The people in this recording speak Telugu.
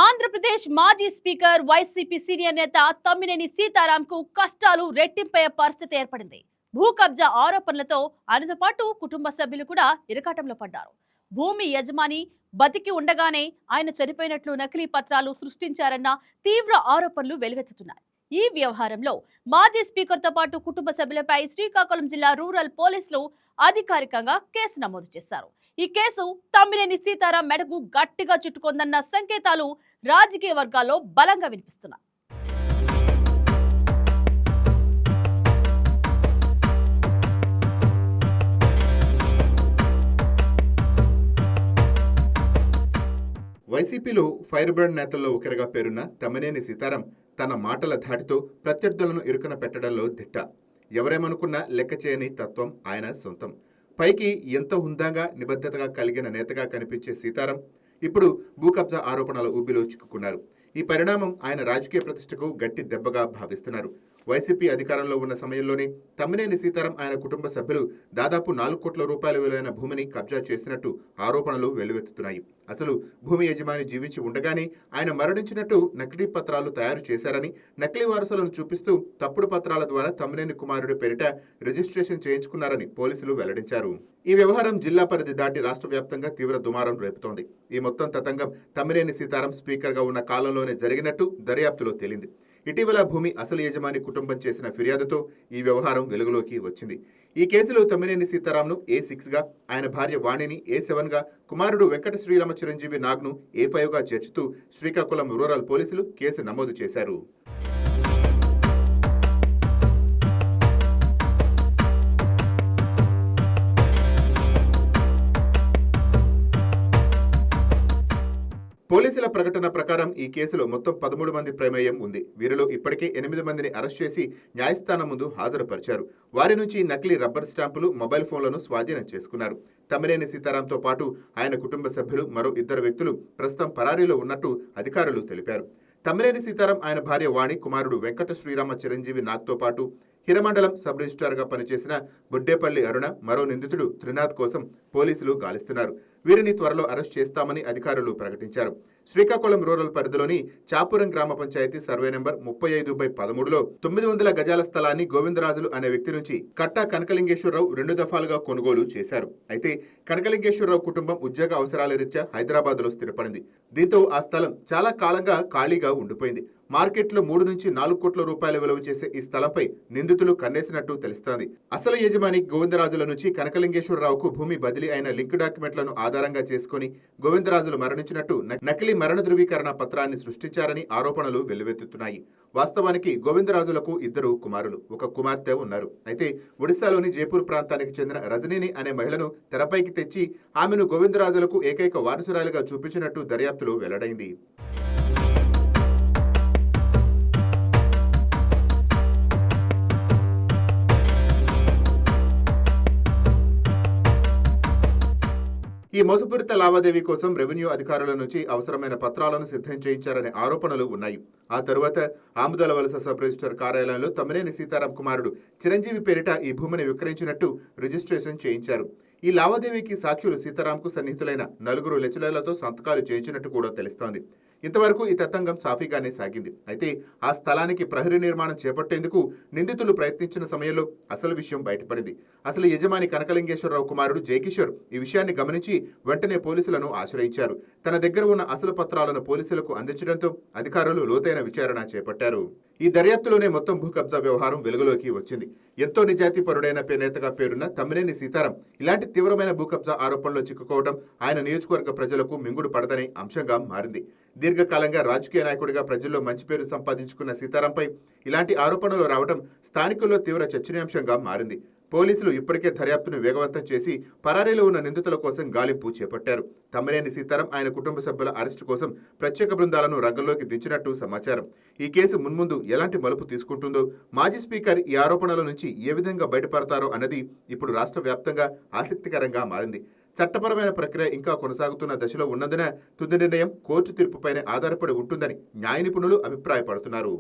ఆంధ్రప్రదేశ్ మాజీ స్పీకర్ వైసీపీ సీనియర్ నేత తమ్మినేని సీతారాంకు కష్టాలు రెట్టింపయ్యే పరిస్థితి ఏర్పడింది. భూ కబ్జా ఆరోపణలతో ఆయనతో పాటు కుటుంబ సభ్యులు కూడా ఇరకాటంలో పడ్డారు. భూమి యజమాని బతికి ఉండగానే ఆయన చనిపోయినట్లు నకిలీ పత్రాలు సృష్టించారన్న తీవ్ర ఆరోపణలు వెలువెత్తుతున్నాయి. ఈ వ్యవహారంలో మాజీ స్పీకర్తో పాటు కుటుంబ సభ్యులపై శ్రీకాకుళం జిల్లా రూరల్ పోలీసులు అధికారికంగా కేసు నమోదు చేశారు. ఈ కేసు తమ్మినేని సీతారాం మెడకు గట్టిగా చుట్టుకుందన్న సంకేతాలు రాజకీయ వర్గాల్లో బలంగా వినిపిస్తున్నాయి. వైసీపీలో ఫైర్ బ్రాండ్ నేతల్లో ఒకరిగా పేరున్న తమ్మినేని సీతారాం తన మాటల ధాటితో ప్రత్యర్థులను ఇరుకున పెట్టడంలో దిట్ట. ఎవరేమనుకున్నా లెక్క చేయని తత్వం ఆయన సొంతం. పైకి ఎంతో హుందాగా నిబద్ధతగా కలిగిన నేతగా కనిపించే సీతారాం ఇప్పుడు భూ కబ్జా ఆరోపణల ఊబిలో చిక్కుకున్నారు. ఈ పరిణామం ఆయన రాజకీయ ప్రతిష్టకు గట్టి దెబ్బగా భావిస్తున్నారు. వైసీపీ అధికారంలో ఉన్న సమయంలోనే తమ్మినేని సీతారాం ఆయన కుటుంబ సభ్యులు దాదాపు 4 కోట్ల రూపాయల విలువైన భూమిని కబ్జా చేసినట్టు ఆరోపణలు వెల్లువెత్తుతున్నాయి. అసలు భూమి యజమాని జీవించి ఉండగానే ఆయన మరణించినట్టు నకిలీ పత్రాలు తయారు చేశారని, నకిలీ వారసులను చూపిస్తూ తప్పుడు పత్రాల ద్వారా తమ్మినేని కుమారుడి పేరిట రిజిస్ట్రేషన్ చేయించుకున్నారని పోలీసులు వెల్లడించారు. ఈ వ్యవహారం జిల్లా పరిధి దాటి రాష్ట్ర వ్యాప్తంగా తీవ్ర దుమారం రేపుతోంది. ఈ మొత్తం తతంగం తమ్మినేని సీతారాం స్పీకర్గా ఉన్న కాలంలోనే జరిగినట్టు దర్యాప్తులో తేలింది. ఇటీవల భూమి అసలు యజమాని కుటుంబం చేసిన ఫిర్యాదుతో ఈ వ్యవహారం వెలుగులోకి వచ్చింది. ఈ కేసులో తమ్మినేని సీతారాంను A6గా, ఆయన భార్య వాణిని A7గా, కుమారుడు వెంకట శ్రీరామ చిరంజీవి నాగ్ను A5గా చేర్చుతూ శ్రీకాకుళం రూరల్ పోలీసులు కేసు నమోదు చేశారు. పోలీసుల ప్రకటన ప్రకారం ఈ కేసులో మొత్తం 13 మంది ప్రమేయం ఉంది. వీరిలో ఇప్పటికే 8 మందిని అరెస్ట్ చేసి న్యాయస్థానం ముందు హాజరుపరిచారు. వారి నుంచి నకిలీ రబ్బర్ స్టాంపులు, మొబైల్ ఫోన్లను స్వాధీనం చేసుకున్నారు. తమ్మినేని సీతారాంతో పాటు ఆయన కుటుంబ సభ్యులు మరో 2 వ్యక్తులు ప్రస్తుతం పరారీలో ఉన్నట్టు అధికారులు తెలిపారు. తమ్మినేని సీతారాం, ఆయన భార్య వాణి, కుమారుడు వెంకట శ్రీరామ చిరంజీవి నాగ్తో పాటు హిరమండలం సబ్ రిజిస్ట్రార్గా పనిచేసిన బుడ్డేపల్లి అరుణ, మరో నిందితుడు త్రినాథ్ కోసం పోలీసులు గాలిస్తున్నారు. వీరిని త్వరలో అరెస్ట్ చేస్తామని అధికారులు ప్రకటించారు. శ్రీకాకుళం రూరల్ పరిధిలోని చాపురం గ్రామ పంచాయతీ సర్వే నెంబర్ 35/13లో 900 గజాల స్థలాన్ని గోవిందరాజులు అనే వ్యక్తి నుంచి కట్టా కనకలింగేశ్వరరావు 2 దఫాలుగా కొనుగోలు చేశారు. అయితే కనకలింగేశ్వరరావు కుటుంబం ఉద్యోగ అవసరాల రీత్యా హైదరాబాద్లో స్థిరపడింది. దీంతో ఆ స్థలం చాలా కాలంగా ఖాళీగా ఉండిపోయింది. మార్కెట్లో 3 నుంచి 4 కోట్ల రూపాయల విలువ చేసే ఈ స్థలంపై నిందితులు కన్నేసినట్టు తెలుస్తోంది. అసలు యజమాని గోవిందరాజుల నుంచి కనకలింగేశ్వరరావుకు భూమి బదిలీ అయిన లింక్ డాక్యుమెంట్లను ఆధారంగా చేసుకుని గోవిందరాజులు మరణించినట్టు నకిలీ మరణ ధృవీకరణ పత్రాన్ని సృష్టించారని ఆరోపణలు వెల్లువెత్తుతున్నాయి. వాస్తవానికి గోవిందరాజులకు 2 కుమారులు, 1 కుమార్తె ఉన్నారు. అయితే ఒడిశాలోని జైపూర్ ప్రాంతానికి చెందిన రజనీని అనే మహిళను తెరపైకి తెచ్చి ఆమెను గోవిందరాజులకు ఏకైక వారసురాలిగా చూపించినట్టు దర్యాప్తులో వెల్లడైంది. ఈ మోసపూరిత లావాదేవీ కోసం రెవెన్యూ అధికారుల నుంచి అవసరమైన పత్రాలను సిద్ధం చేయించారనే ఆరోపణలు ఉన్నాయి. ఆ తరువాత ఆముదాల వలస సబ్ రిజిస్టర్ కార్యాలయంలో తమ్మినేని సీతారాం కుమారుడు చిరంజీవి పేరిట ఈ భూమిని విక్రయించినట్టు రిజిస్ట్రేషన్ చేయించారు. ఈ లావాదేవీకి సాక్షులు సీతారాంకు సన్నిహితులైన 4 లెక్చరర్లతో సంతకాలు చేయించినట్టు కూడా తెలుస్తోంది. ఇంతవరకు ఈ తతంగం సాఫీగానే సాగింది. అయితే ఆ స్థలానికి ప్రహరీ నిర్మాణం చేపట్టేందుకు నిందితులు ప్రయత్నించిన సమయంలో అసలు విషయం బయటపడింది. అసలు యజమాని కనకలింగేశ్వరరావు కుమారుడు జయకిషోర్ ఈ విషయాన్ని గమనించి వెంటనే పోలీసులను ఆశ్రయించారు. తన దగ్గర ఉన్న అసలు పత్రాలను పోలీసులకు అందించడంతో అధికారులు లోతైన విచారణ చేపట్టారు. ఈ దర్యాప్తులోనే మొత్తం భూ కబ్జా వ్యవహారం వెలుగులోకి వచ్చింది. ఎంతో నిజాయితీపరుడైన నేతగా పేరున్న తమ్మినేని సీతారాం ఇలాంటి తీవ్రమైన భూ కబ్జా ఆరోపణలో చిక్కుకోవడం ఆయన నియోజకవర్గ ప్రజలకు మింగుడు పడదనే అంశంగా మారింది. దీర్ఘకాలంగా రాజకీయ నాయకుడిగా ప్రజల్లో మంచి పేరు సంపాదించుకున్న సీతారాంపై ఇలాంటి ఆరోపణలు రావడం స్థానికుల్లో తీవ్ర చర్చనీయాంశంగా మారింది. పోలీసులు ఇప్పటికే దర్యాప్తును వేగవంతం చేసి పరారీలో ఉన్న నిందితుల కోసం గాలింపు చేపట్టారు. తమ్మినేని సీతారాం, ఆయన కుటుంబ సభ్యుల అరెస్టు కోసం ప్రత్యేక బృందాలను రంగంలోకి దించినట్టు సమాచారం. ఈ కేసు మున్ముందు ఎలాంటి మలుపు తీసుకుంటుందో, మాజీ స్పీకర్ ఈ ఆరోపణల నుంచి ఏ విధంగా బయటపడతారో అన్నది ఇప్పుడు రాష్ట్ర వ్యాప్తంగా ఆసక్తికరంగా మారింది. చట్టపరమైన ప్రక్రియ ఇంకా కొనసాగుతున్న దశలో ఉన్నందున తుది నిర్ణయం కోర్టు తీర్పుపైనే ఆధారపడి ఉంటుందని న్యాయ నిపుణులు అభిప్రాయపడుతున్నారు.